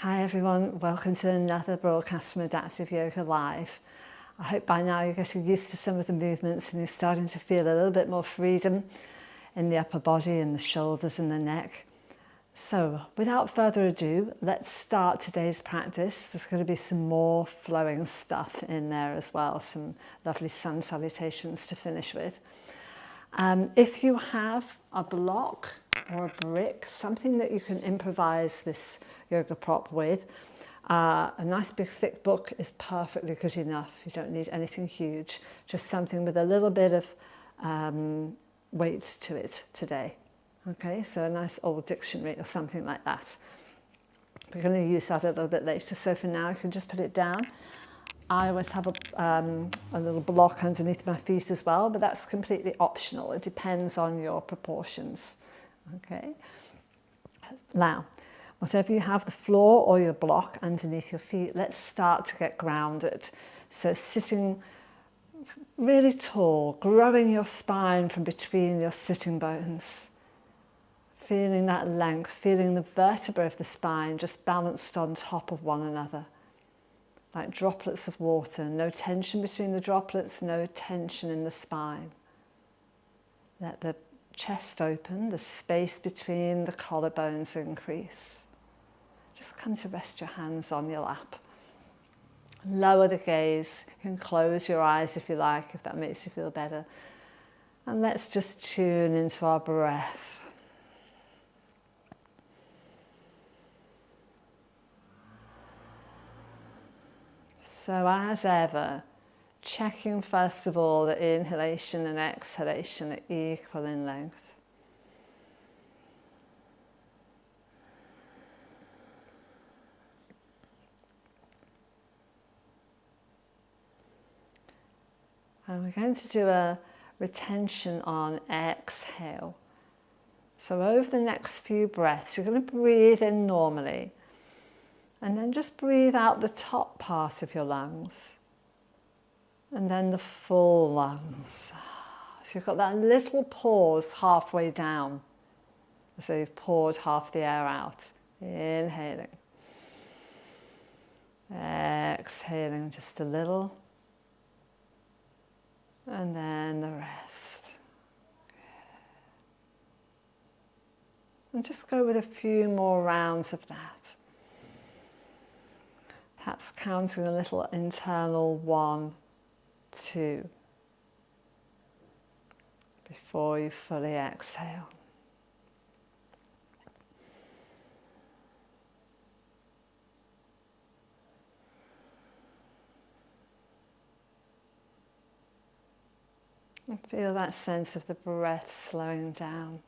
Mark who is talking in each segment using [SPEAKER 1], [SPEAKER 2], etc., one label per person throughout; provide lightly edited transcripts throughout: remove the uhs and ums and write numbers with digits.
[SPEAKER 1] Hi everyone, welcome to another broadcast from Adaptive Yoga Live. I hope by now you're getting used to some of the movements and you're starting to feel a little bit more freedom in the upper body and the shoulders and the neck. So without further ado, let's start today's practice. There's going to be some more flowing stuff in there as well, some lovely sun salutations to finish with. If you have a block or a brick, something that you can improvise this yoga prop with, a nice big thick book is perfectly good enough. You don't need anything huge, just something with a little bit of weight to it today. Okay, so a nice old dictionary or something like that. We're going to use that a little bit later, so for now you can just put it down. I always have a little block underneath my feet as well, but that's completely optional. It depends on your proportions. Okay. Now, whatever you have, the floor or your block underneath your feet, let's start to get grounded. So sitting really tall, growing your spine from between your sitting bones. Feeling that length, feeling the vertebrae of the spine just balanced on top of one another. Like droplets of water, no tension between the droplets, no tension in the spine. Let the chest open, the space between the collarbones increase. Just come to rest your hands on your lap. Lower the gaze. You can close your eyes if you like, if that makes you feel better. And let's just tune into our breath. So as ever, checking first of all that inhalation and exhalation are equal in length. And we're going to do a retention on exhale. So over the next few breaths, you're going to breathe in normally. And then just breathe out the top part of your lungs. And then the full lungs. So you've got that little pause halfway down. So you've poured half the air out. Inhaling. Exhaling just a little. And then the rest. And just go with a few more rounds of that. Perhaps counting a little internal 1, 2 before you fully exhale. And feel that sense of the breath slowing down.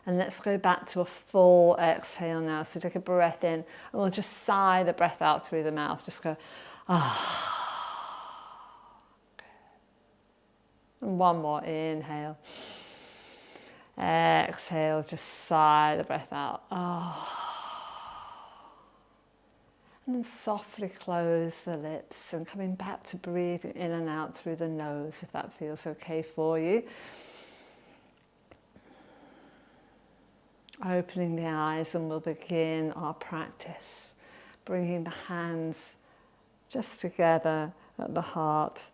[SPEAKER 1] And let's go back to a full exhale now. So take a breath in and we'll just sigh the breath out through the mouth. Just go, ah. And one more, inhale. Exhale, just sigh the breath out. Ah. And then softly close the lips and coming back to breathing in and out through the nose if that feels okay for you. Opening the eyes and we'll begin our practice. Bringing the hands just together at the heart.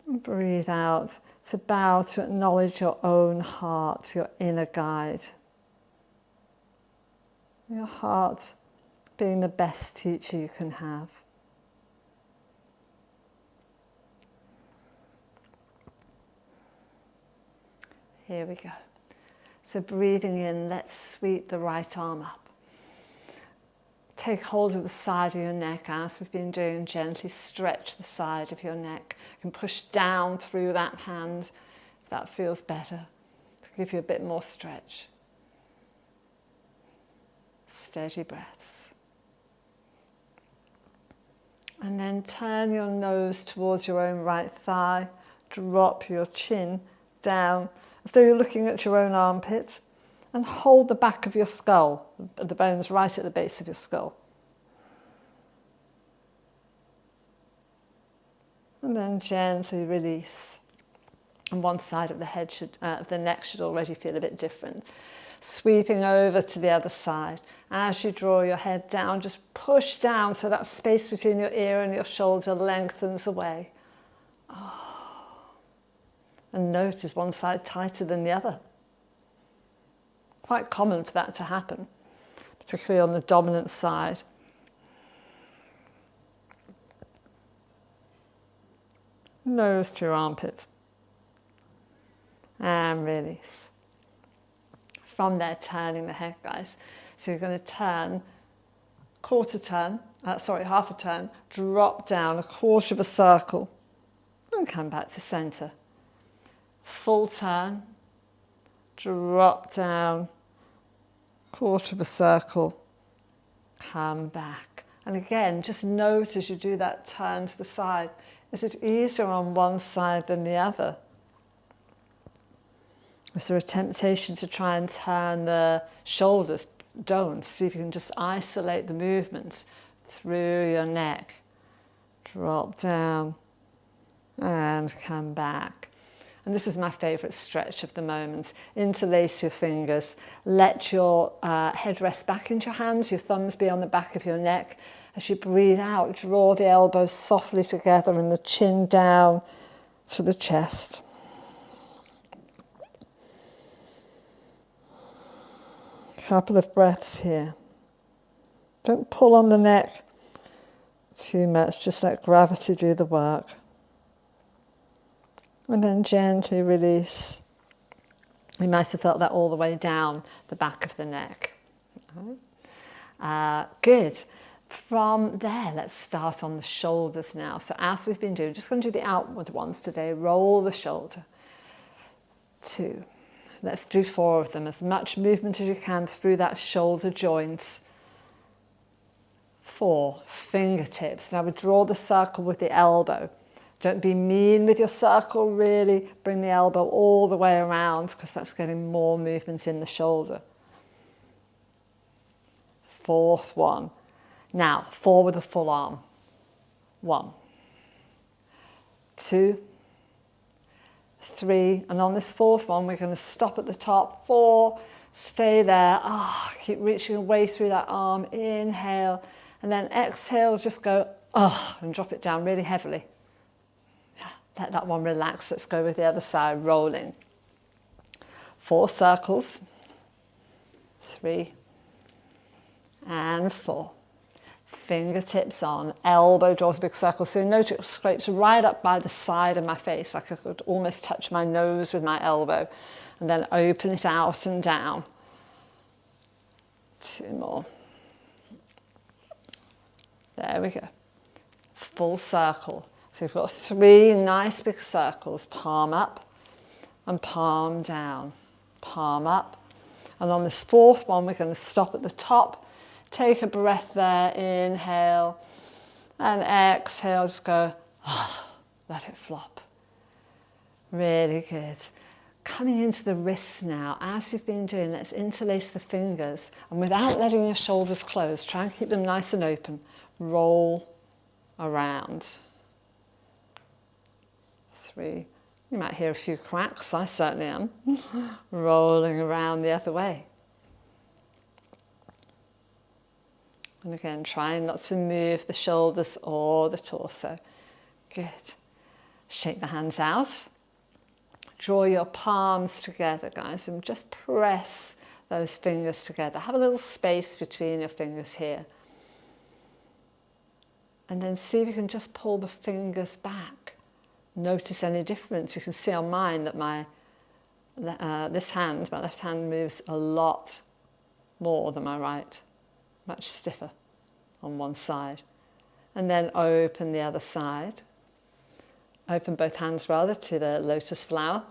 [SPEAKER 1] And breathe out to bow, to acknowledge your own heart, your inner guide. Your heart being the best teacher you can have. Here we go. So breathing in, let's sweep the right arm up. Take hold of the side of your neck as we've been doing. Gently stretch the side of your neck. You can push down through that hand if that feels better. To give you a bit more stretch. Steady breaths. And then turn your nose towards your own right thigh. Drop your chin down as though you're looking at your own armpit, and hold the back of your skull, the bones right at the base of your skull. And then gently release. And one side of the head of the neck should already feel a bit different. sweeping over to the other side. As you draw your head down, just push down so that space between your ear and your shoulder lengthens away. And notice one side tighter than the other. Quite common for that to happen, particularly on the dominant side. Nose to your armpit. And release. From there, turning the head, guys. So you're going to turn, half a turn, drop down a quarter of a circle, and come back to center. Full turn, drop down, quarter of a circle, come back. And again, just note as you do that turn to the side, is it easier on one side than the other? Is there a temptation to try and turn the shoulders? Don't. See if you can just isolate the movements through your neck. Drop down and come back. And this is my favourite stretch of the moment. Interlace your fingers. Let your head rest back into your hands, your thumbs be on the back of your neck. As you breathe out, draw the elbows softly together and the chin down to the chest. Couple of breaths here. Don't pull on the neck too much, just let gravity do the work. And then gently release. You might have felt that all the way down the back of the neck. Good. From there, let's start on the shoulders now. So as we've been doing, just going to do the outward ones today. Roll the shoulder. 2. Let's do 4 of them. As much movement as you can through that shoulder joint. 4. Fingertips. Now we draw the circle with the elbow. Don't be mean with your circle, really bring the elbow all the way around because that's getting more movement in the shoulder. 4th one. Now, 4 with a full arm. 1, 2, 3, and on this 4th one, we're going to stop at the top. 4, stay there. Keep reaching away through that arm. Inhale, and then exhale, just go, and drop it down really heavily. Let that one relax. Let's go with the other side, rolling. 4 circles. 3, and 4. Fingertips on, elbow draws a big circle. So note it scrapes right up by the side of my face, like I could almost touch my nose with my elbow. And then open it out and down. 2 more. There we go. Full circle. So we've got 3 nice big circles, palm up and palm down, palm up. And on this 4th one, we're going to stop at the top. Take a breath there, inhale, and exhale, just go, let it flop. Really good. Coming into the wrists now, as you've been doing, let's interlace the fingers. And without letting your shoulders close, try and keep them nice and open. Roll around. 3. You might hear a few cracks, I certainly am. Rolling around the other way. And again, trying not to move the shoulders or the torso. Good. Shake the hands out. Draw your palms together, guys, and just press those fingers together. Have a little space between your fingers here. And then see if you can just pull the fingers back. Notice any difference. You can see on mine that my left hand moves a lot more than my right. Much stiffer on one side. And then open the other side. Open both hands rather to the lotus flower.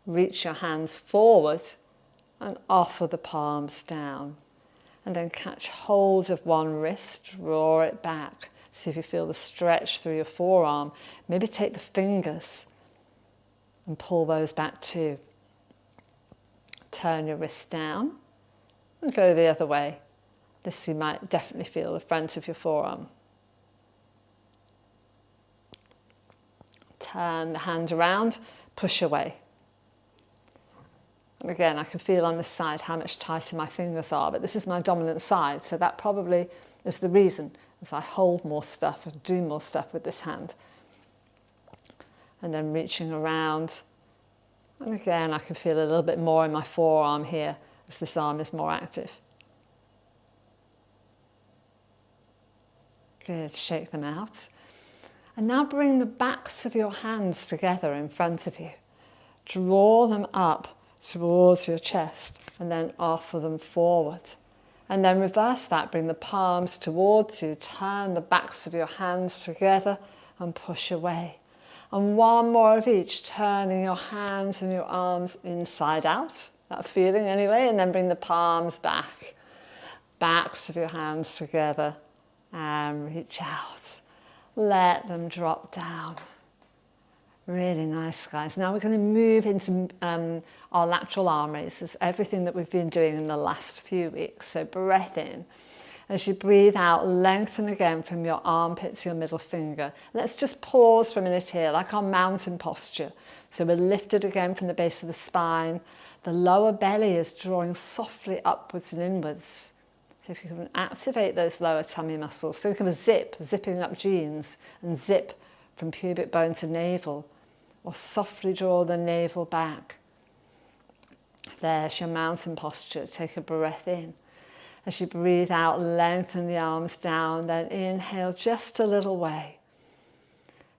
[SPEAKER 1] Reach your hands forward and offer the palms down. And then catch hold of one wrist, draw it back. See if you feel the stretch through your forearm. Maybe take the fingers and pull those back too. Turn your wrist down. And go the other way. This you might definitely feel the front of your forearm. Turn the hand around, push away. And again, I can feel on this side how much tighter my fingers are, but this is my dominant side, so that probably is the reason, as I hold more stuff and do more stuff with this hand. And then reaching around, and again I can feel a little bit more in my forearm here as this arm is more active. Good, shake them out. And now bring the backs of your hands together in front of you. Draw them up towards your chest and then offer them forward. And then reverse that, bring the palms towards you, turn the backs of your hands together and push away. And one more of each, turning your hands and your arms inside out, that feeling anyway, and then bring the palms back, backs of your hands together and reach out. Let them drop down. Really nice, guys. Now we're going to move into our lateral arm raises, everything that we've been doing in the last few weeks. So breath in. As you breathe out, lengthen again from your armpit to your middle finger. Let's just pause for a minute here, like our mountain posture. So we're lifted again from the base of the spine. The lower belly is drawing softly upwards and inwards. So if you can activate those lower tummy muscles, think of a zip, zipping up jeans, and zip from pubic bone to navel, or softly draw the navel back. There's your mountain posture. Take a breath in. As you breathe out, lengthen the arms down, then inhale just a little way.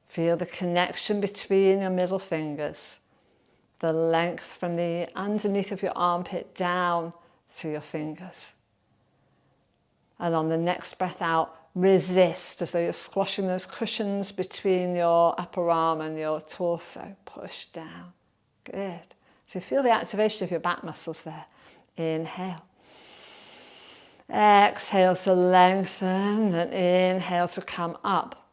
[SPEAKER 1] Feel the connection between your middle fingers, the length from the underneath of your armpit down to your fingers. And on the next breath out, resist as though you're squashing those cushions between your upper arm and your torso. Push down. Good. So feel the activation of your back muscles there. Inhale. Exhale to lengthen and inhale to come up.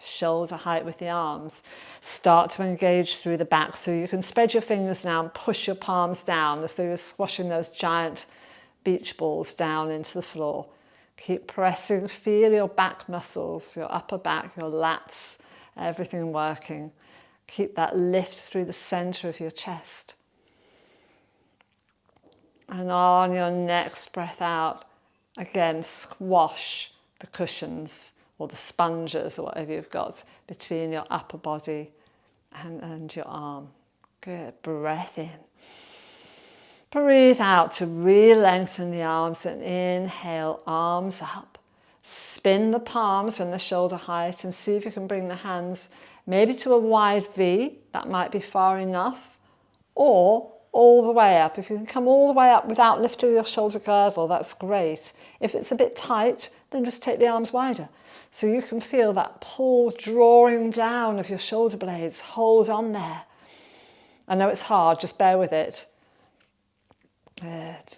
[SPEAKER 1] Shoulder height with the arms. Start to engage through the back, so you can spread your fingers now and push your palms down as though you're squashing those giant beach balls down into the floor. Keep pressing, feel your back muscles, your upper back, your lats, everything working. Keep that lift through the center of your chest. And on your next breath out, again, squash the cushions or the sponges or whatever you've got between your upper body and your arm. Good. Breath in. Breathe out to re-lengthen the arms and inhale, arms up. Spin the palms from the shoulder height and see if you can bring the hands maybe to a wide V, that might be far enough, or all the way up. If you can come all the way up without lifting your shoulder girdle, that's great. If it's a bit tight, then just take the arms wider. So you can feel that pull, drawing down of your shoulder blades. Hold on there. I know it's hard, just bear with it. Good.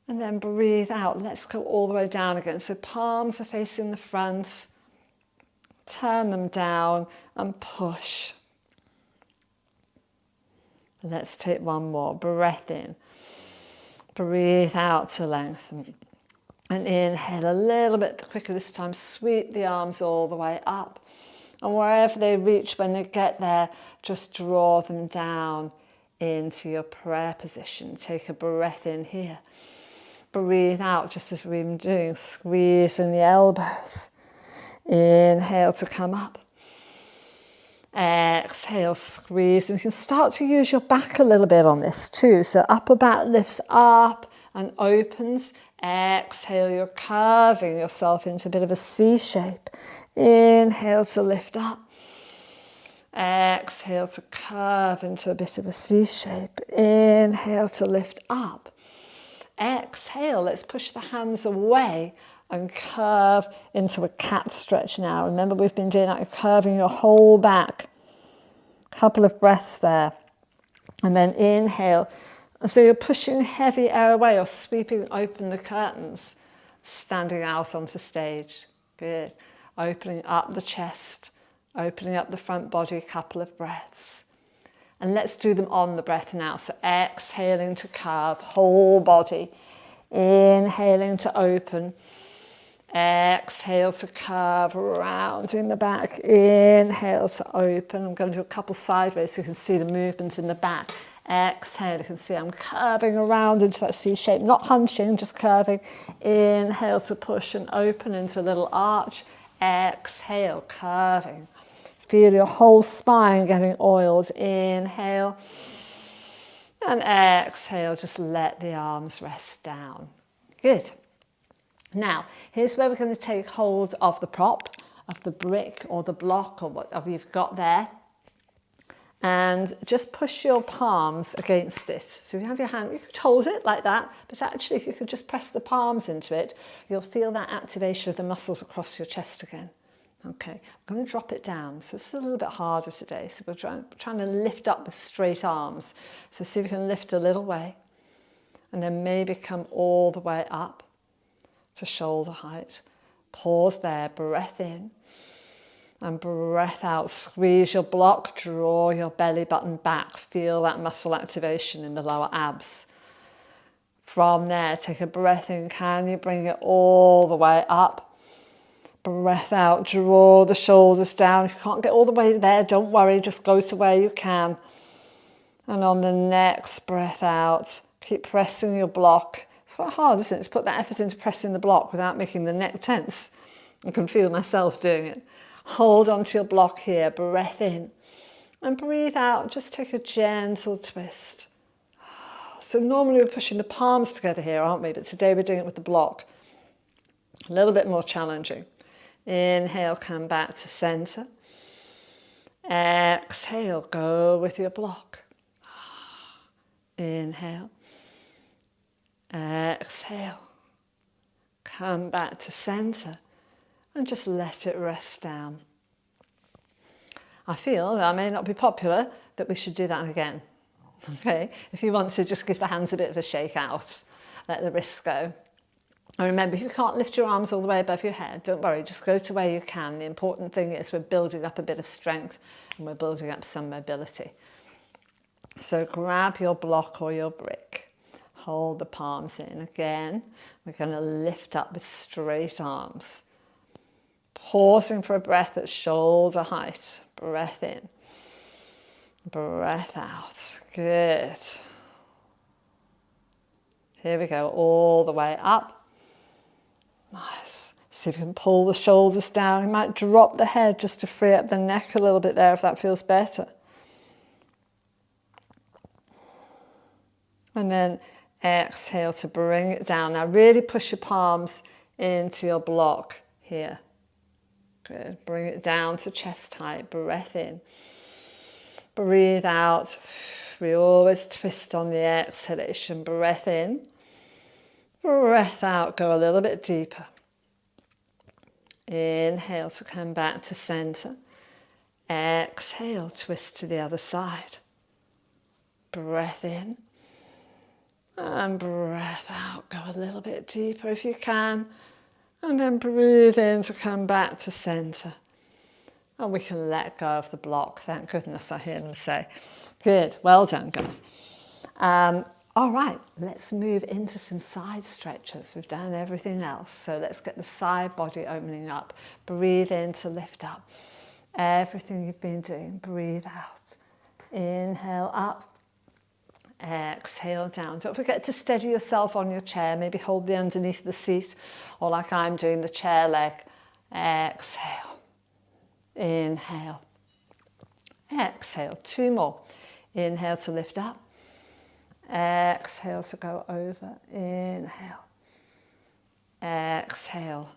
[SPEAKER 1] And then breathe out. Let's go all the way down again. So palms are facing the front. Turn them down and push. Let's take one more. Breath in. Breathe out to lengthen. And inhale a little bit quicker this time. Sweep the arms all the way up. And wherever they reach, when they get there, just draw them down into your prayer position. Take a breath in here. Breathe out just as we've been doing. Squeezing the elbows. Inhale to come up. Exhale, squeeze. And you can start to use your back a little bit on this too. So upper back lifts up and opens. Exhale, you're curving yourself into a bit of a C shape. Inhale to lift up. Exhale to curve into a bit of a C shape. Inhale to lift up. Exhale, let's push the hands away and curve into a cat stretch now. Remember, we've been doing that, you're curving your whole back. Couple of breaths there. And then inhale. So you're pushing heavy air away or sweeping open the curtains, standing out onto stage. Good. Opening up the chest, opening up the front body, a couple of breaths. And let's do them on the breath now. So exhaling to curve, whole body. Inhaling to open. Exhale to curve around in the back. Inhale to open. I'm going to do a couple sideways so you can see the movement in the back. Exhale, you can see I'm curving around into that C shape, not hunching, just curving. Inhale to push and open into a little arch. Exhale, curving. Feel your whole spine getting oiled. Inhale. And exhale, just let the arms rest down. Good. Now, here's where we're going to take hold of the prop, of the brick or the block or whatever you've got there. And just push your palms against it. So if you have your hand, you could hold it like that, but actually if you could just press the palms into it, you'll feel that activation of the muscles across your chest again. Okay, I'm going to drop it down. So it's a little bit harder today. So we're trying to lift up with straight arms. So see if you can lift a little way and then maybe come all the way up to shoulder height. Pause there, breath in and breath out. Squeeze your block, draw your belly button back. Feel that muscle activation in the lower abs. From there, take a breath in. Can you bring it all the way up? Breath out, draw the shoulders down. If you can't get all the way there, don't worry, just go to where you can. And on the next breath out, keep pressing your block. It's quite hard, isn't it, to put that effort into pressing the block without making the neck tense. I can feel myself doing it. Hold onto your block here, breath in. And breathe out, just take a gentle twist. So normally we're pushing the palms together here, aren't we? But today we're doing it with the block. A little bit more challenging. Inhale, come back to center. Exhale, go with your block. Inhale. Exhale. Come back to center and just let it rest down. I feel that may not be popular, that we should do that again. Okay, if you want to just give the hands a bit of a shake out, let the wrists go. And remember, if you can't lift your arms all the way above your head, don't worry, just go to where you can. The important thing is we're building up a bit of strength and we're building up some mobility. So grab your block or your brick. Hold the palms in again. We're going to lift up with straight arms. Pausing for a breath at shoulder height. Breath in. Breath out. Good. Here we go, all the way up. Nice. See if you can pull the shoulders down. You might drop the head just to free up the neck a little bit there if that feels better. And then exhale to bring it down. Now really push your palms into your block here. Good. Bring it down to chest height. Breath in. Breathe out. We always twist on the exhalation. Breath in. Breath out, go a little bit deeper. Inhale to come back to center. Exhale, twist to the other side. Breath in. And breath out, go a little bit deeper if you can. And then breathe in to come back to center. And we can let go of the block. Thank goodness I hear them say. Good, well done guys. All right, let's move into some side stretches. We've done everything else, so let's get the side body opening up. Breathe in to lift up. Everything you've been doing, breathe out. Inhale up, exhale down. Don't forget to steady yourself on your chair. Maybe hold the underneath the seat, or like I'm doing, the chair leg. Exhale, inhale, exhale. Two more. Inhale to lift up. Exhale to go over. Inhale. Exhale.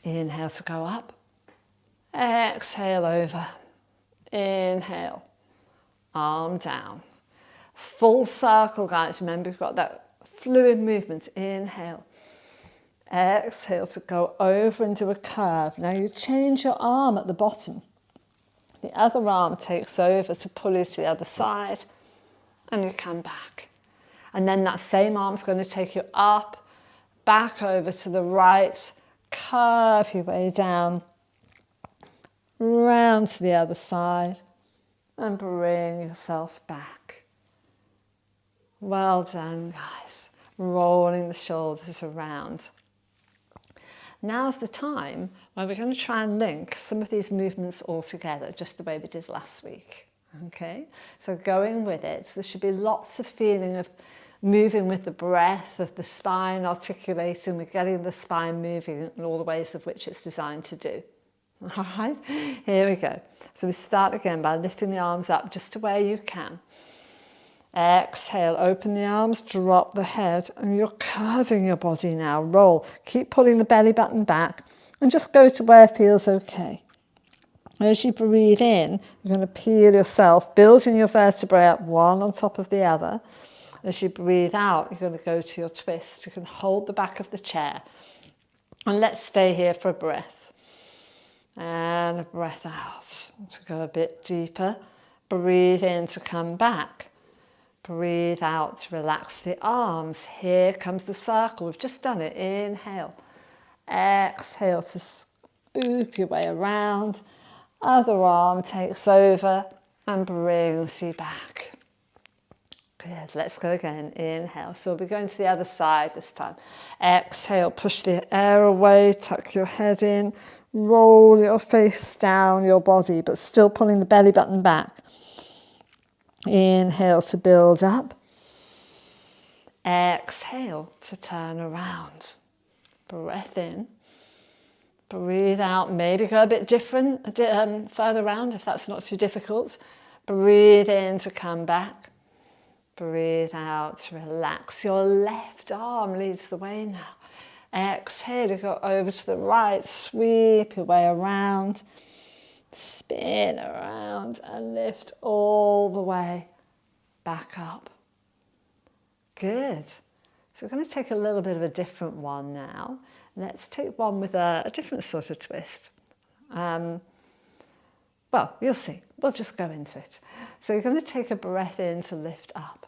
[SPEAKER 1] Inhale to go up. Exhale over. Inhale. Arm down. Full circle, guys. Remember, we've got that fluid movement. Inhale. Exhale to go over into a curve. Now you change your arm at the bottom. The other arm takes over to pull you to the other side. And you come back. And then that same arm's going to take you up, back over to the right, curve your way down, round to the other side, and bring yourself back. Well done, guys. Rolling the shoulders around. Now's the time where we're going to try and link some of these movements all together, just the way we did last week. Okay, so going with it, there should be lots of feeling of moving with the breath, of the spine articulating, we're getting the spine moving in all the ways of which it's designed to do. All right, here we go. So we start again by lifting the arms up just to where you can. Exhale, open the arms, drop the head, and you're curving your body now. Roll, keep pulling the belly button back, and just go to where it feels okay. As you breathe in, you're going to peel yourself, building your vertebrae up one on top of the other. As you breathe out, you're going to go to your twist. You can hold the back of the chair. And let's stay here for a breath. And a breath out to go a bit deeper. Breathe in to come back. Breathe out to relax the arms. Here comes the circle. We've just done it. Inhale. Exhale to scoop your way around. Other arm takes over and brings you back. Good. Let's go again. Inhale. So we'll be going to the other side this time. Exhale. Push the air away. Tuck your head in. Roll your face down your body, but still pulling the belly button back. Inhale to build up. Exhale to turn around. Breath in. Breathe out. Maybe go a bit different, further around if that's not too difficult. Breathe in to come back. Breathe out to relax. Your left arm leads the way now. Exhale to go over to the right. Sweep your way around. Spin around and lift all the way back up. Good. So we're going to take a little bit of a different one now. Let's take one with a different sort of twist. Well, you'll see. We'll just go into it. So you're going to take a breath in to lift up.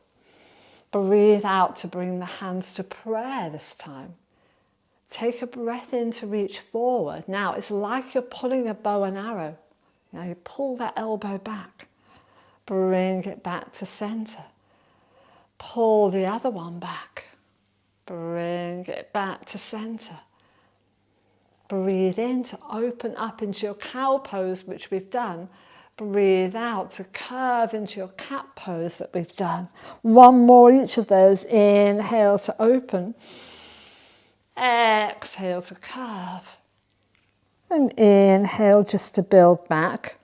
[SPEAKER 1] Breathe out to bring the hands to prayer this time. Take a breath in to reach forward. Now, it's like you're pulling a bow and arrow. Now you pull that elbow back. Bring it back to center. Pull the other one back. Bring it back to center. Breathe in to open up into your cow pose, which we've done. Breathe out to curve into your cat pose that we've done. One more each of those. Inhale to open. Exhale to curve. And inhale just to build back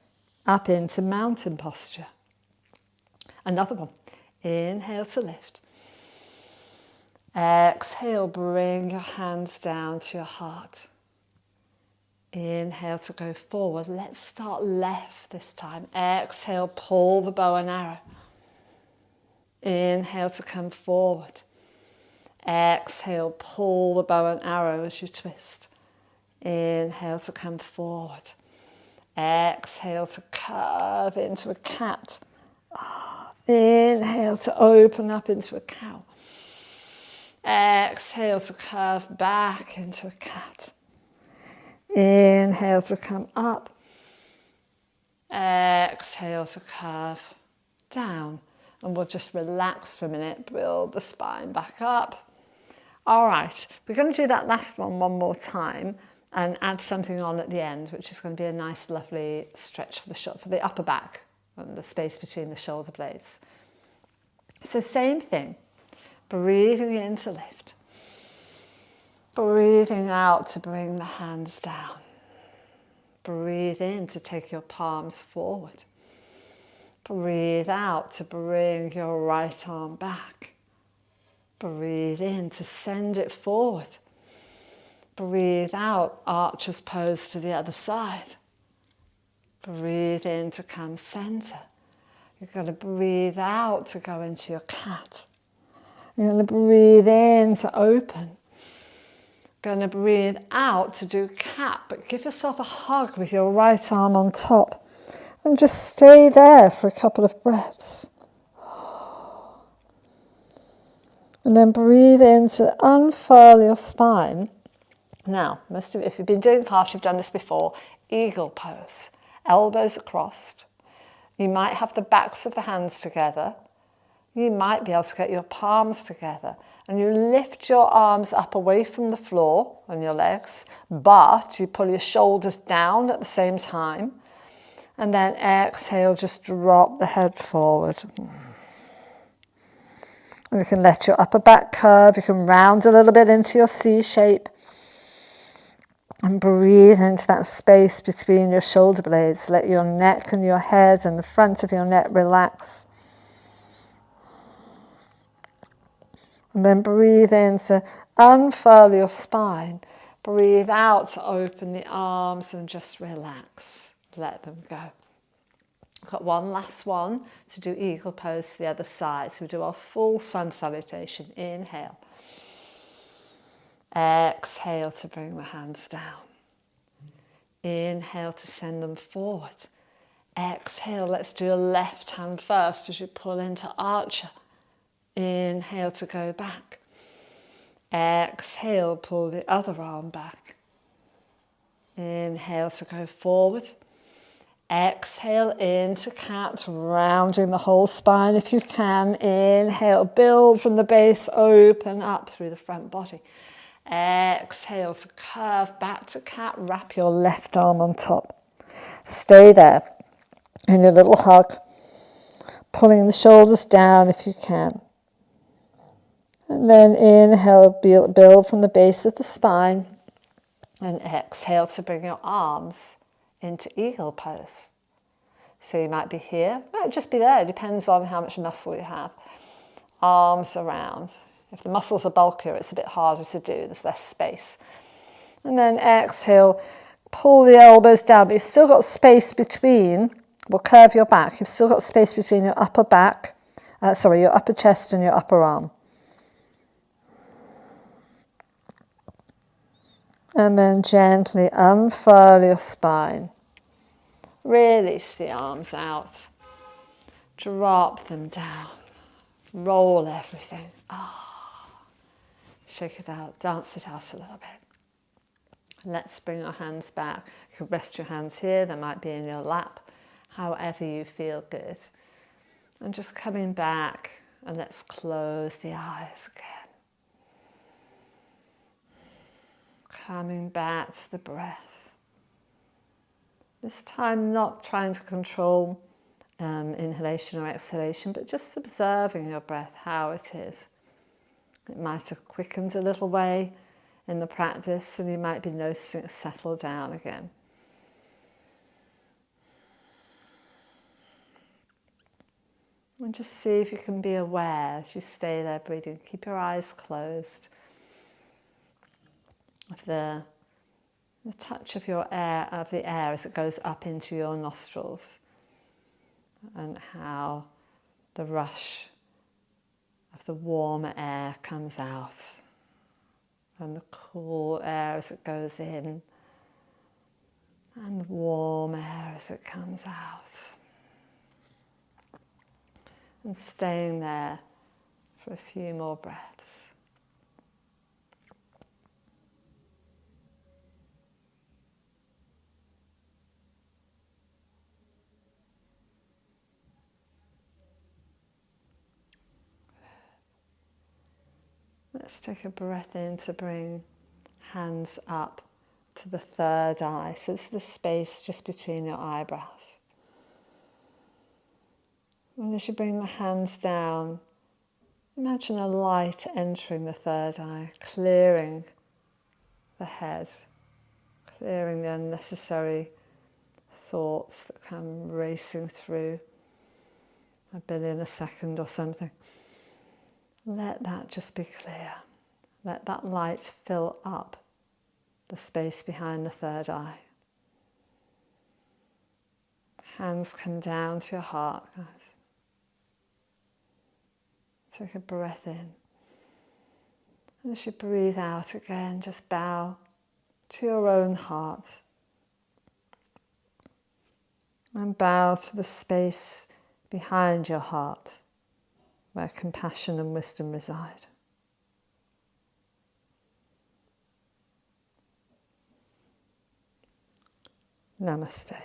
[SPEAKER 1] up into mountain posture. Another one. Inhale to lift. Exhale, bring your hands down to your heart. Inhale to go forward. Let's start left this time. Exhale, pull the bow and arrow. Inhale to come forward. Exhale, pull the bow and arrow as you twist. Inhale to come forward. Exhale to curve into a cat. Inhale to open up into a cow. Exhale to curve back into a cat. Inhale to come up. Exhale to curve down. And we'll just relax for a minute, build the spine back up. All right, we're going to do that last one more time and add something on at the end, which is going to be a nice, lovely stretch for the upper back and the space between the shoulder blades. So same thing, breathing in to lift. Breathing out to bring the hands down. Breathe in to take your palms forward. Breathe out to bring your right arm back. Breathe in to send it forward. Breathe out, archer's pose to the other side. Breathe in to come center. You're going to breathe out to go into your cat. You're going to breathe in to open. Going to breathe out to do cat, but give yourself a hug with your right arm on top and just stay there for a couple of breaths. And then breathe in to unfurl your spine. Now, most of you, if you've been doing class, you've done this before. Eagle pose, elbows are crossed. You might have the backs of the hands together. You might be able to get your palms together and you lift your arms up away from the floor and your legs, but you pull your shoulders down at the same time. And then exhale, just drop the head forward. And you can let your upper back curve, you can round a little bit into your C shape. And breathe into that space between your shoulder blades. Let your neck and your head and the front of your neck relax. And then breathe in to unfurl your spine. Breathe out to open the arms and just relax. Let them go. We've got one last one to do eagle pose to the other side. So we do our full sun salutation. Inhale. Exhale to bring the hands down. Inhale to send them forward. Exhale, let's do a left hand first as you pull into archer. Inhale to go back. Exhale, pull the other arm back. Inhale to go forward. Exhale into cat, rounding the whole spine if you can. Inhale, build from the base, open up through the front body. Exhale to curve back to cat, wrap your left arm on top. Stay there in your little hug, pulling the shoulders down if you can. And then inhale, build from the base of the spine. And exhale to bring your arms into eagle pose. So you might be here, might just be there, it depends on how much muscle you have. Arms around. If the muscles are bulkier, it's a bit harder to do, there's less space. And then exhale, pull the elbows down, but you've still got space between, we'll curve your back, you've still got space between your upper back, your upper chest and your upper arm. And then gently unfurl your spine. Release the arms out. Drop them down. Roll everything. Shake it out, dance it out a little bit. Let's bring our hands back. You can rest your hands here, they might be in your lap, however you feel good. And just coming back, and let's close the eyes again. Coming back to the breath. This time not trying to control inhalation or exhalation, but just observing your breath, how it is. It might have quickened a little way in the practice and you might be noticing it settle down again. And just see if you can be aware as you stay there breathing. Keep your eyes closed. Of the touch of the air as it goes up into your nostrils, and how the rush of the warmer air comes out, and the cool air as it goes in, and the warm air as it comes out. And staying there for a few more breaths. Let's take a breath in to bring hands up to the third eye. So it's the space just between your eyebrows. And as you bring the hands down, imagine a light entering the third eye, clearing the head, clearing the unnecessary thoughts that come racing through 1 billion a second or something. Let that just be clear. Let that light fill up the space behind the third eye. Hands come down to your heart, guys. Take a breath in. And as you breathe out again, just bow to your own heart. And bow to the space behind your heart, where compassion and wisdom reside. Namaste.